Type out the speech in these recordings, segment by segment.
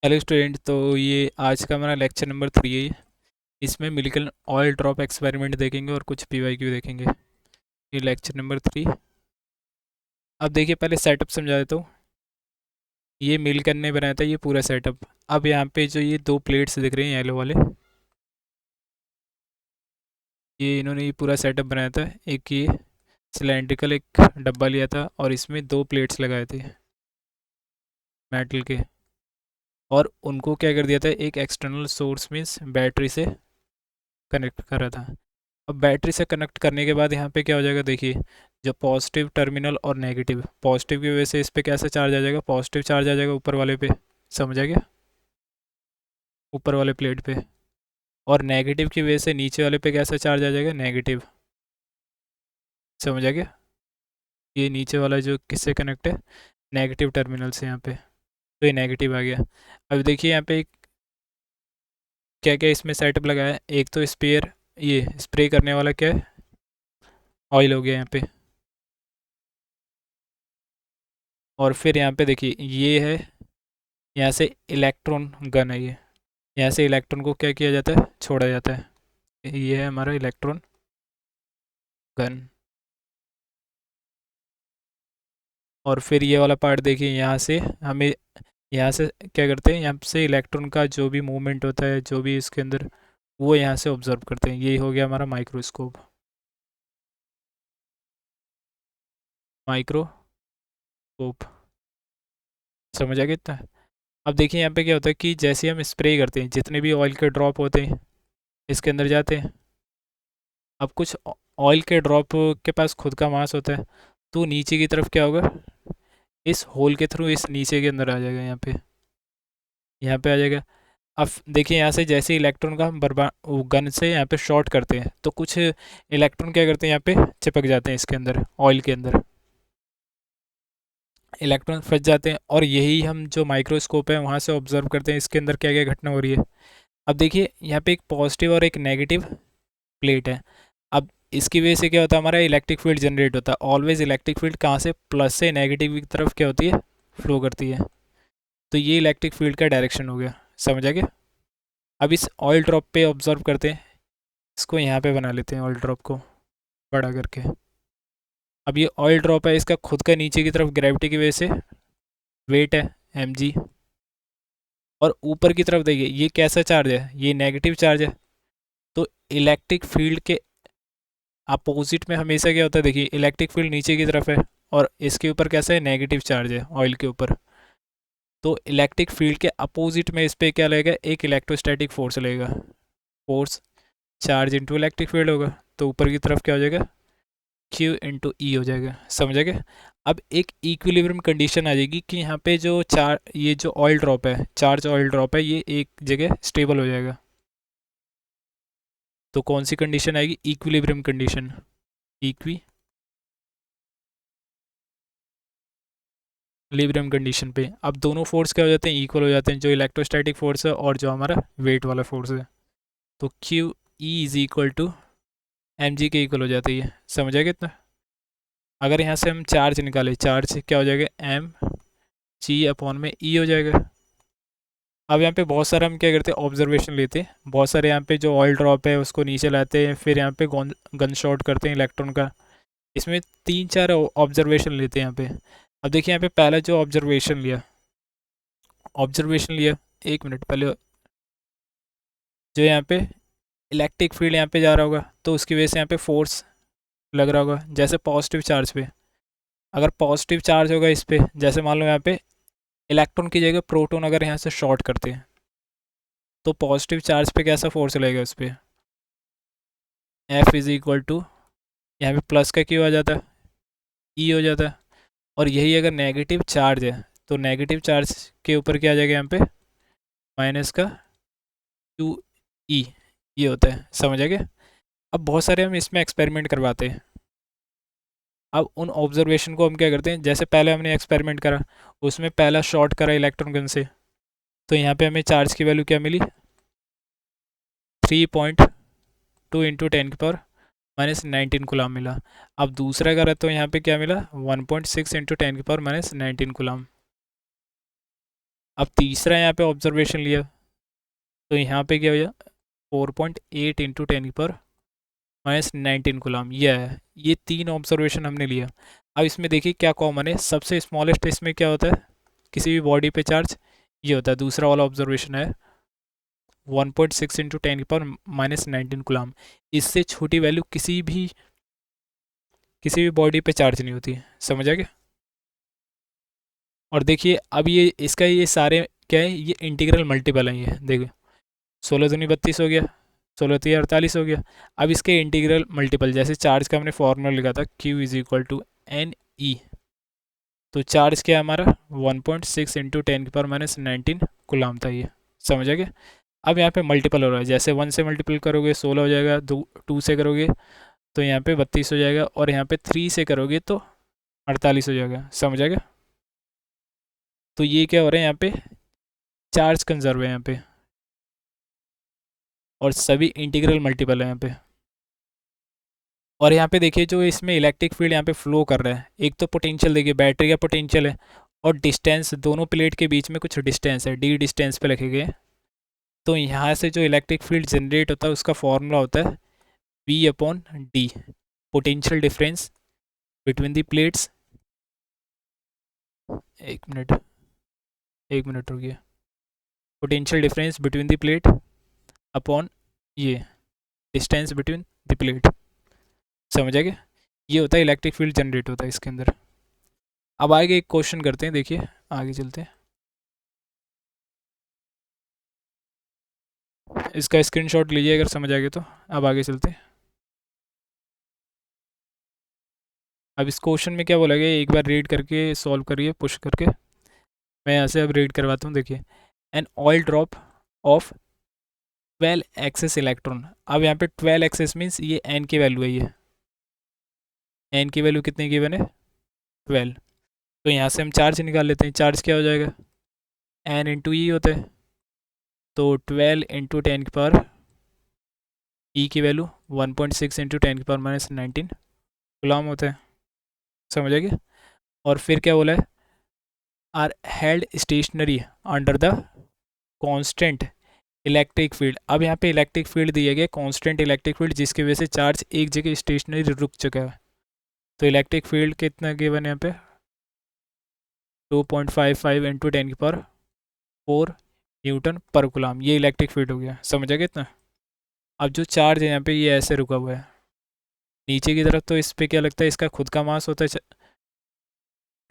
Hello student. तो ये आज का हमारा लेक्चर नंबर 3 है। इसमें मिलिकल ऑयल ड्रॉप एक्सपेरिमेंट देखेंगे और कुछ पीवाईक्यू देखेंगे। ये लेक्चर नंबर 3। अब देखिए, पहले सेटअप समझा देता हूँ। ये मिलकर ने बनाया था ये पूरा सेटअप। अब यहाँ पे जो ये दो प्लेट्स दिख रहे हैं येलो वाले, ये इन्होंने ये पूरा सेटअप बनाया था। एक ये सिलेंड्रिकल एक डब्बा लिया था और इसमें दो प्लेट्स लगाए थे मेटल के, और उनको क्या कर दिया था, एक एक्सटर्नल सोर्स मीन्स बैटरी से कनेक्ट करा था। अब बैटरी से कनेक्ट करने के बाद यहाँ पे क्या हो जाएगा, देखिए, जो पॉजिटिव टर्मिनल और नेगेटिव, पॉजिटिव की वजह से इस पे कैसा चार्ज आ जाएगा, पॉजिटिव चार्ज आ जाएगा ऊपर वाले पे, समझ आ गया, ऊपर वाले प्लेट पे। और नेगेटिव की वजह से नीचे वाले पे कैसा चार्ज आ जाएगा, नेगेटिव, समझ आ गया। ये नीचे वाला जो किससे कनेक्ट है, नेगेटिव टर्मिनल से, यहाँ पे तो ये नेगेटिव आ गया। अब देखिए यहाँ पे क्या क्या इसमें सेटअप लगाया है। एक तो स्पेयर, ये स्प्रे करने वाला क्या है, ऑयल हो गया यहाँ पे। और फिर यहाँ पे देखिए ये है, यहाँ से इलेक्ट्रॉन गन है ये, यहाँ से इलेक्ट्रॉन को क्या किया जाता है, छोड़ा जाता है। ये है हमारा इलेक्ट्रॉन गन। और फिर ये वाला पार्ट देखिए, यहाँ से हमें, यहाँ से क्या करते हैं, यहाँ से इलेक्ट्रॉन का जो भी मूवमेंट होता है, जो भी इसके अंदर, वो यहाँ से ऑब्जर्व करते हैं। यही हो गया हमारा माइक्रोस्कोप, माइक्रोस्कोप, समझ आ गया इतना। अब देखिए यहाँ पे क्या होता है कि जैसे हम स्प्रे करते हैं, जितने भी ऑयल के ड्रॉप होते हैं इसके अंदर जाते हैं। अब कुछ ऑयल के ड्रॉप के पास खुद का मास होता है, तो नीचे की तरफ क्या होगा, इस होल के थ्रू इस नीचे के अंदर आ जाएगा, यहाँ पे आ जाएगा। अब देखिए यहाँ से जैसे इलेक्ट्रॉन का हम बर्बाद गन से यहाँ पे शॉर्ट करते हैं, तो कुछ इलेक्ट्रॉन क्या करते हैं, यहाँ पे चिपक जाते हैं इसके अंदर, ऑयल के अंदर इलेक्ट्रॉन फंस जाते हैं। और यही हम जो माइक्रोस्कोप है वहाँ से ऑब्जर्व करते हैं इसके अंदर क्या क्या घटना हो रही है। अब देखिए यहाँ पे एक पॉजिटिव और एक नेगेटिव प्लेट है। अब इसकी वजह से क्या होता है, हमारा इलेक्ट्रिक फील्ड जनरेट होता है। ऑलवेज इलेक्ट्रिक फील्ड कहाँ से, प्लस से नेगेटिव की तरफ क्या होती है, फ्लो करती है। तो ये इलेक्ट्रिक फील्ड का डायरेक्शन हो गया, समझ आ गया। अब इस ऑयल ड्रॉप पे ऑब्जर्व करते हैं, इसको यहाँ पे बना लेते हैं ऑयल ड्रॉप को बड़ा करके। अब ये ऑयल ड्रॉप है, इसका खुद का नीचे की तरफ ग्रेविटी की वजह से वेट है mg। और ऊपर की तरफ देखिए ये कैसा चार्ज है, ये नेगेटिव चार्ज है। तो इलेक्ट्रिक फील्ड के अपोजिट में हमेशा क्या होता है, देखिए इलेक्ट्रिक फील्ड नीचे की तरफ है और इसके ऊपर कैसा है, नेगेटिव चार्ज है ऑयल के ऊपर। तो इलेक्ट्रिक फील्ड के अपोजिट में इस पर क्या लगेगा, एक इलेक्ट्रोस्टैटिक फोर्स लगेगा। Force charge into electric field होगा, तो ऊपर की तरफ क्या हो जाएगा, क्यू इंटू ई हो जाएगा, समझ आ गया। अब एक इक्विलिब्रियम कंडीशन आ जाएगी कि यहाँ पे जो चार, ये जो ऑयल ड्रॉप है, चार्ज ऑयल ड्रॉप है, ये एक जगह स्टेबल हो जाएगा। तो कौन सी कंडीशन आएगी, इक्विलिब्रियम कंडीशन, इक्विलिब्रियम कंडीशन पे अब दोनों फोर्स क्या हो जाते हैं, इक्वल हो जाते हैं, जो इलेक्ट्रोस्टैटिक फोर्स है और जो हमारा वेट वाला फोर्स है। तो Q E is equal to M G के इक्वल हो जाती है, समझ आ गया इतना। अगर यहाँ से हम चार्ज निकालें, चार्ज क्या हो जाएगा, एम जी अपॉन में ई हो जाएगा। अब यहाँ पे बहुत सारा हम क्या करते हैं, ऑब्जर्वेशन लेते हैं, बहुत सारे यहाँ पे जो ऑयल ड्रॉप है उसको नीचे लाते हैं, फिर यहाँ पे गन शॉट करते हैं इलेक्ट्रॉन का। इसमें 3-4 ऑब्जर्वेशन लेते हैं यहाँ पे। अब देखिए यहाँ पे पहला जो ऑब्जर्वेशन लिया, एक मिनट पहले, जो यहाँ पे इलेक्ट्रिक फील्ड यहाँ पे जा रहा होगा, तो उसकी वजह से यहाँ पे फोर्स लग रहा होगा, जैसे पॉजिटिव चार्ज पे। अगर पॉजिटिव चार्ज होगा इस पे, जैसे मान लो यहाँ पे इलेक्ट्रॉन की जगह प्रोटॉन अगर यहाँ से शॉर्ट करते हैं, तो पॉजिटिव चार्ज पे कैसा फोर्स लगेगा उस पर, एफ इज इक्वल टू, यहाँ पे प्लस का क्यू आ जाता है, ई हो जाता है। और यही अगर नेगेटिव चार्ज है, तो नेगेटिव चार्ज के ऊपर क्या आ जाएगा, यहाँ पे माइनस का क्यू ई, ये होता है, समझ आ गया। अब बहुत सारे हम इसमें एक्सपेरिमेंट करवाते हैं। अब उन ऑब्जर्वेशन को हम क्या करते हैं, जैसे पहले हमने एक्सपेरिमेंट करा, उसमें पहला शॉर्ट करा इलेक्ट्रॉन गन से, तो यहाँ पे हमें चार्ज की वैल्यू क्या मिली, 3.2 इंटू 10⁻⁻19 कूलाम मिला। अब दूसरा करा तो यहाँ पे क्या मिला, 1.6 इंटू 10⁻⁻19 कूलाम। अब तीसरा यहाँ पे ऑब्जर्वेशन लिया, तो यहाँ पे क्या हो गया 4.8 इंटू 10⁻⁻19 कूलम, यह है। ये 3 ऑब्जर्वेशन हमने लिया। अब इसमें देखिए क्या कॉमन है, सबसे स्मॉलेस्ट इसमें क्या होता है किसी भी बॉडी पे चार्ज, ये होता है। दूसरा वाला ऑब्जर्वेशन है 1.6 इंटू 10⁻⁻19 कूलम। इससे छोटी वैल्यू किसी भी बॉडी पे चार्ज नहीं होती है, समझ आ गया। और देखिए अब ये इसका ये सारे क्या है, ये इंटीग्रल मल्टीपल है। ये देखिए 16×32 हो गया, 16×3 48 हो गया। अब इसके इंटीग्रल मल्टीपल, जैसे चार्ज का हमने फॉर्मूला लिखा था Q is equal to N E, तो चार्ज क्या है हमारा 1.6 इंटू 10⁻⁻19 कूलम था ये, समझ आ गया। अब यहाँ पे मल्टीपल हो रहा है, जैसे 1 से मल्टीपल करोगे 16 हो जाएगा, 2 से करोगे तो यहाँ पे 32 हो जाएगा, और यहाँ पे 3 से करोगे तो 48 हो जाएगा, समझ आ गया। तो ये क्या हो रहा है यहाँ पे, चार्ज कंजर्व है यहाँ पे, और सभी इंटीग्रल मल्टीपल है यहाँ पे। और यहाँ पे देखिए जो इसमें इलेक्ट्रिक फील्ड यहाँ पे फ्लो कर रहा है, एक तो पोटेंशियल देखिए बैटरी का पोटेंशियल है, और डिस्टेंस दोनों प्लेट के बीच में कुछ डिस्टेंस है, डी डिस्टेंस पे रखे गए। तो यहाँ से जो इलेक्ट्रिक फील्ड जनरेट होता है उसका फॉर्मूला होता है V/D, potential difference between the plates. एक मिनट रुकिए, potential difference between the plate upon ये डिस्टेंस बिटवीन द प्लेट, समझ आ गया। ये होता है इलेक्ट्रिक फील्ड जनरेट होता है इसके अंदर। अब आगे एक क्वेश्चन करते हैं, देखिए आगे चलते हैं, इसका स्क्रीनशॉट लीजिए अगर समझ आ गया तो। अब आगे चलते हैं। अब इस क्वेश्चन में क्या बोला गया, एक बार रीड करके सॉल्व करिए पुश करके। मैं यहाँ से अब रीड करवाता हूँ, देखिए an oil drop of 12 excess electron. अब यहाँ पे 12 एक्सेस मीन्स ये एन की वैल्यू है, ये एन की वैल्यू कितने गिवन है 12। तो यहाँ से हम चार्ज निकाल लेते हैं, चार्ज क्या हो जाएगा एन इंटू ई होता है, तो 12 इंटू 10 ई की वैल्यू 1.6 इंटू 10⁻⁻19 गुलाम होता है, समझ आ गया। और फिर क्या बोला है, are held stationary under the constant electric field. अब यहाँ पे इलेक्ट्रिक फील्ड दिया गया कांस्टेंट इलेक्ट्रिक फील्ड, जिसकी वजह से चार्ज एक जगह स्टेशनरी रुक चुका है। तो इलेक्ट्रिक फील्ड कितना गिवन है यहाँ पे 2.55 इंटू 10⁻4 न्यूटन पर गुलाम, ये इलेक्ट्रिक फील्ड हो गया, समझ आ गया इतना। अब जो चार्ज है यहाँ पे ये ऐसे रुका हुआ है नीचे की तरफ, तो इस पर क्या लगता है इसका खुद का मास होता है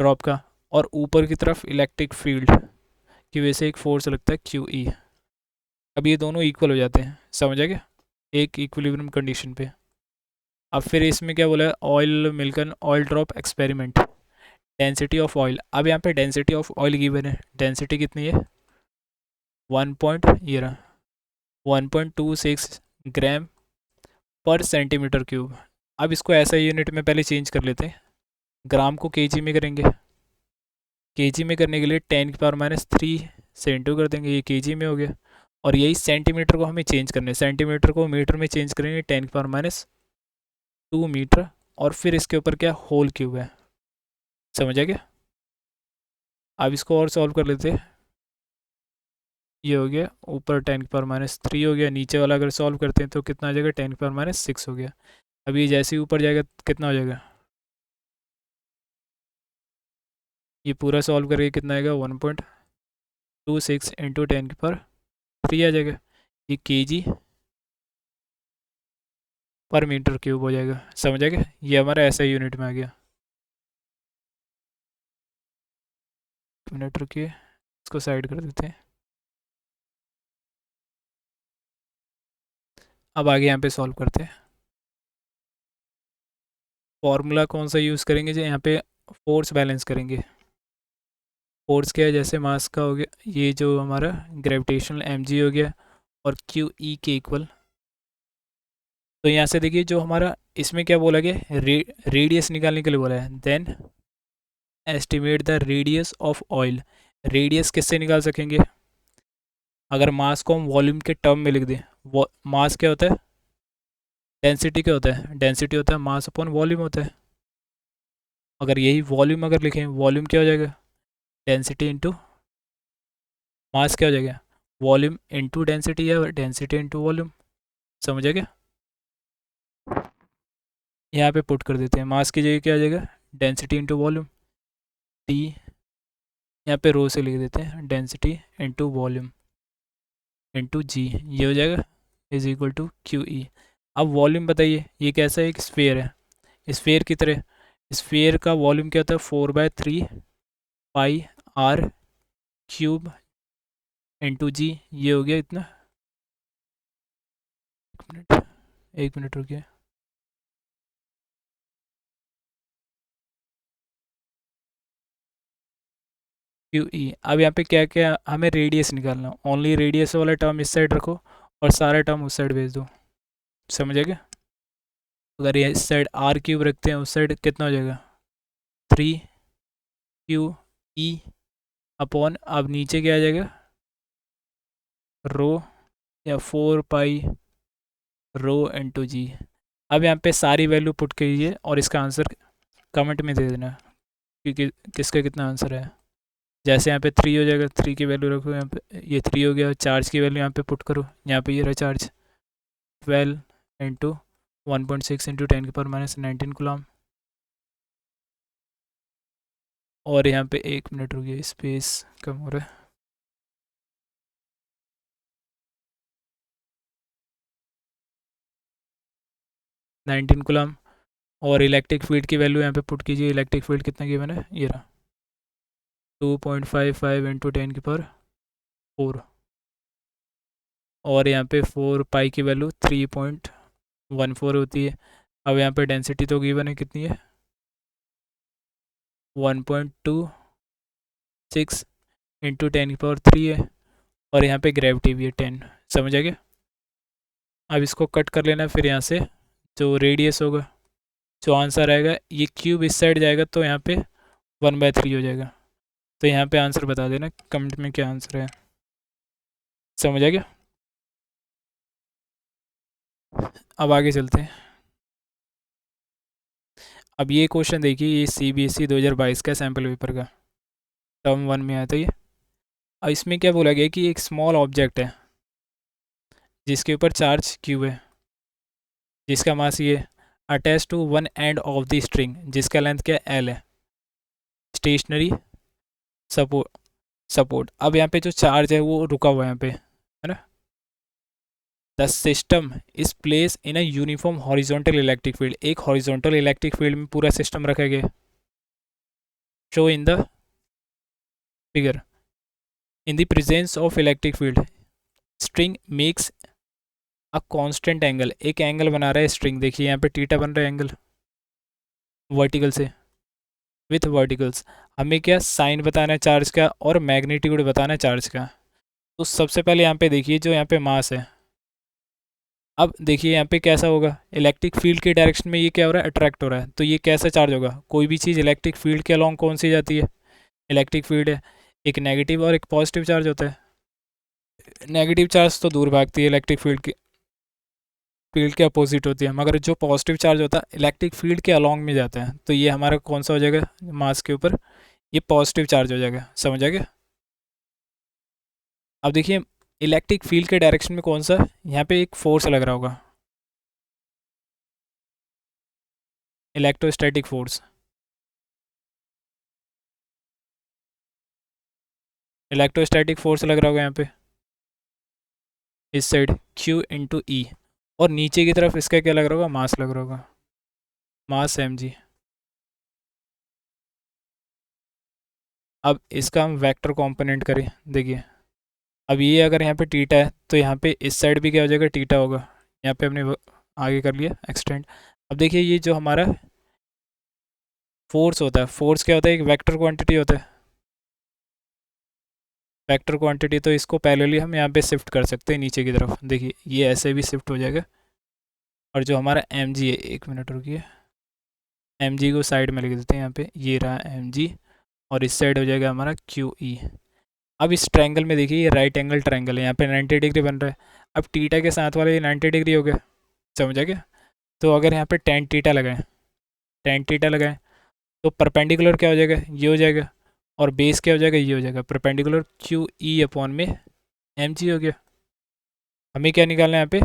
ड्रॉप का, और ऊपर की तरफ इलेक्ट्रिक फील्ड की वजह से एक फोर्स लगता है QE। अब ये दोनों इक्वल हो जाते हैं, समझ आ गया, एक इक्विलिब्रियम कंडीशन पे। अब फिर इसमें क्या बोला है, oil Millikan oil drop experiment, density of oil. अब यहाँ पे डेंसिटी ऑफ ऑयल गिवन है, डेंसिटी कितनी है 1.26 ग्राम पर सेंटीमीटर क्यूब। अब इसको ऐसा यूनिट में पहले चेंज कर लेते हैं, ग्राम को केजी में करेंगे, केजी में करने के लिए 10⁻³ से इंटू कर देंगे, ये केजी में हो गया। और यही सेंटीमीटर को हमें चेंज करना है, सेंटीमीटर को मीटर में चेंज करेंगे 10⁻² मीटर, और फिर इसके ऊपर क्या होल क्यूब है, समझ आ गया। अब इसको और सॉल्व कर लेते हैं, ये हो गया ऊपर 10⁻³ हो गया, नीचे वाला अगर सॉल्व करते हैं तो कितना आ जाएगा 10⁻6 हो गया। अब ये जैसे ही ऊपर जाएगा कितना हो जाएगा, ये पूरा सॉल्व करके कितना आएगा 1.26 इंटू 10⁻³ आ जाएगा, ये केजी पर मीटर क्यूब हो जाएगा, समझ आ गया। ये हमारा ऐसा यूनिट में आ गया। मिनट रुकिए, इसको साइड कर देते हैं। अब आगे यहाँ पे सॉल्व करते हैं। फॉर्मूला कौन सा यूज़ करेंगे, जो यहाँ पे फोर्स बैलेंस करेंगे। फोर्स क्या है, जैसे मास का हो गया, ये जो हमारा ग्रेविटेशनल mg हो गया, और QE के इक्वल। तो यहाँ से देखिए जो हमारा इसमें क्या बोला गया, रेडियस निकालने के लिए बोला है, then estimate the radius of oil. Radius किससे निकाल सकेंगे, अगर मास को हम वॉल्यूम के टर्म में लिख दें, मास क्या होता है, डेंसिटी क्या होता है, डेंसिटी होता है मास अपॉन वॉल्यूम होता है। अगर यही वॉल्यूम अगर लिखें, वॉल्यूम क्या हो जाएगा डेंसिटी इंटू मास क्या हो जाएगा, वॉल्यूम इंटू डेंसिटी या डेंसिटी इंटू वॉल्यूम, समझा क्या। यहाँ पे पुट कर देते हैं, मास की जगह क्या आ जाएगा, डेंसिटी इंटू वॉल्यूम, टी, यहाँ पे रो से लिख देते हैं density into volume into G, ये हो जाएगा is equal to Q E. अब वॉल्यूम बताइए, ये कैसा है, एक स्फेयर है, स्फेयर की तरह, स्फेयर का वॉल्यूम क्या होता है, 4/3 पाई आर क्यूब इंटू जी, ये हो गया इतना। एक मिनट, एक मिनट रुकिए। Q E. अब यहाँ पे क्या क्या हमें रेडियस निकालना, ओनली रेडियस वाला टर्म इस साइड रखो और सारा टर्म उस साइड भेज दो, समझ गया। अगर ये इस साइड आर क्यूब रखते हैं, उस साइड कितना हो जाएगा, 3 क्यू ई अपॉन, अब नीचे क्या आ जाएगा, रो या 4 पाई रो इंटू जी। अब यहाँ पे सारी वैल्यू पुट कीजिए और इसका आंसर कमेंट में दे देना कि किसका कितना आंसर है। जैसे यहाँ पे 3 हो जाएगा, 3 की वैल्यू रखो यहाँ पे, ये 3 हो गया। चार्ज की वैल्यू यहाँ पे पुट करो, यहाँ पे ये रहा चार्ज 12 इंटू 1.6 इंटू 10⁻⁻19 कूलम। और यहाँ पे एक मिनट रुकिए, स्पेस कम हो रहा है, 19 कूलम। और इलेक्ट्रिक फील्ड की वैल्यू यहाँ पे पुट कीजिए, इलेक्ट्रिक फील्ड कितना गिवन है, ये रहा 2.55 इंटू 10⁻⁴। और यहाँ पे 4 पाई की वैल्यू 3.14 होती है। अब यहाँ पे डेंसिटी तो गिवन है, कितनी है, 1.26 इंटू 10⁻³ है। और यहाँ पे ग्रेविटी भी है 10, समझ आ गया। अब इसको कट कर लेना, फिर यहाँ से जो रेडियस होगा, जो आंसर आएगा, ये क्यूब इस साइड जाएगा तो यहाँ पे 1/3 हो जाएगा। तो यहाँ पे आंसर बता देना कमेंट में क्या आंसर है, समझ आ गया। अब आगे चलते हैं। अब ये क्वेश्चन देखिए, ये CBSE 2022 का सैम्पल पेपर का टर्म 1 में आया था ये। अब इसमें क्या बोला गया कि एक स्मॉल ऑब्जेक्ट है जिसके ऊपर चार्ज क्यू है, जिसका मास ये attach to one end of the string, जिसका लेंथ क्या L है, स्टेशनरी सपोर्ट सपोर्ट। अब यहाँ पे जो चार्ज है वो रुका हुआ है यहाँ पे, है ना। The system is place in a uniform horizontal electric field, एक हॉरिजॉन्टल इलेक्ट्रिक फील्ड में पूरा सिस्टम रखा गया, show in the figure. In the presence of electric field, string makes a constant angle, एक एंगल बना रहा है स्ट्रिंग, देखिए यहाँ पे थीटा बन रहा है एंगल वर्टिकल से, विथ वर्टिकल्स। हमें क्या साइन बताना है चार्ज का और मैग्नीट्यूड बताना है चार्ज का। तो सबसे पहले यहाँ पे देखिए, जो यहाँ पे मास है, अब देखिए यहाँ पे कैसा होगा, इलेक्ट्रिक फील्ड के डायरेक्शन में ये क्या हो रहा है, अट्रैक्ट हो रहा है, तो ये कैसा चार्ज होगा, कोई भी चीज़ इलेक्ट्रिक फील्ड के अलॉन्ग कौन सी जाती है, इलेक्ट्रिक फील्ड है, एक नेगेटिव और एक पॉजिटिव चार्ज होता है। नेगेटिव चार्ज तो दूर भागती है, इलेक्ट्रिक फील्ड के अपोजिट होती है, मगर जो पॉजिटिव चार्ज होता है इलेक्ट्रिक फील्ड के अलॉन्ग में जाता है, तो ये हमारा कौन सा हो जाएगा, मास के ऊपर ये पॉजिटिव चार्ज हो जाएगा, समझ आ गया। अब देखिए इलेक्ट्रिक फील्ड के डायरेक्शन में कौन सा, यहाँ पे एक फोर्स लग रहा होगा, इलेक्ट्रोस्टैटिक फोर्स, इलेक्ट्रोस्टैटिक फोर्स लग रहा होगा यहाँ पे इस साइड Q/E। और नीचे की तरफ इसका क्या लग रहा होगा, मास लग रहा होगा, मास mg। अब इसका हम वेक्टर कंपोनेंट करें, देखिए अब ये अगर यहाँ पे टीटा है तो यहाँ पे इस साइड भी क्या हो जाएगा, टीटा होगा। यहाँ पे हमने आगे कर लिया एक्सटेंड। अब देखिए ये जो हमारा फोर्स होता है, फोर्स क्या होता है, एक वेक्टर क्वांटिटी होता है, वेक्टर क्वांटिटी। तो इसको पैरेलली हम यहाँ पे शिफ्ट कर सकते हैं नीचे की तरफ, देखिए ये ऐसे भी शिफ्ट हो जाएगा। और जो हमारा mg है, एक मिनट रुकिए, mg को साइड में लिख देते हैं यहाँ पे, ये रहा mg। और इस साइड हो जाएगा हमारा QE। अब इस ट्रायंगल में देखिए ये राइट एंगल ट्रायंगल है, यहाँ पे 90 डिग्री बन रहा है। अब टीटा के साथ वाला ये 90 डिग्री हो गया, समझा क्या। तो अगर यहाँ पे टेन टीटा लगाएं तो परपेंडिकुलर क्या हो जाएगा, ये हो जाएगा। और बेस क्या हो जाएगा, ये हो जाएगा परपेंडिकुलर क्यू ई अपॉन में एम जी हो गया। हमें क्या निकालना है यहाँ पे,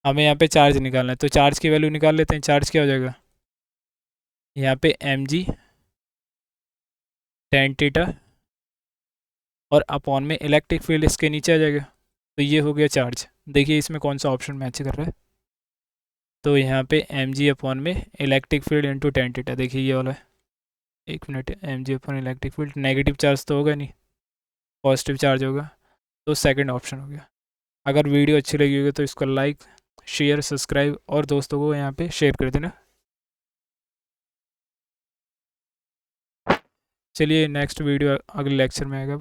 हमें यहाँ पे चार्ज निकालना है, तो चार्ज की वैल्यू निकाल लेते हैं। चार्ज क्या हो जाएगा यहाँ पे एम जी टेन थीटा और अपॉन में इलेक्ट्रिक फील्ड इसके नीचे आ जाएगा। तो ये हो गया चार्ज। देखिए इसमें कौन सा ऑप्शन मैच कर रहा है, तो यहाँ पे एम जी अपॉन में electric field into tan theta, देखिए ये वाला है। एक minute, M G upon electric field, negative charge तो होगा नहीं, पॉजिटिव चार्ज होगा, तो सेकंड ऑप्शन हो गया। अगर वीडियो अच्छी लगी होगी तो इसको लाइक शेयर सब्सक्राइब और दोस्तों को यहाँ पे शेयर कर देना। चलिए नेक्स्ट वीडियो अगले लेक्चर में आएगा।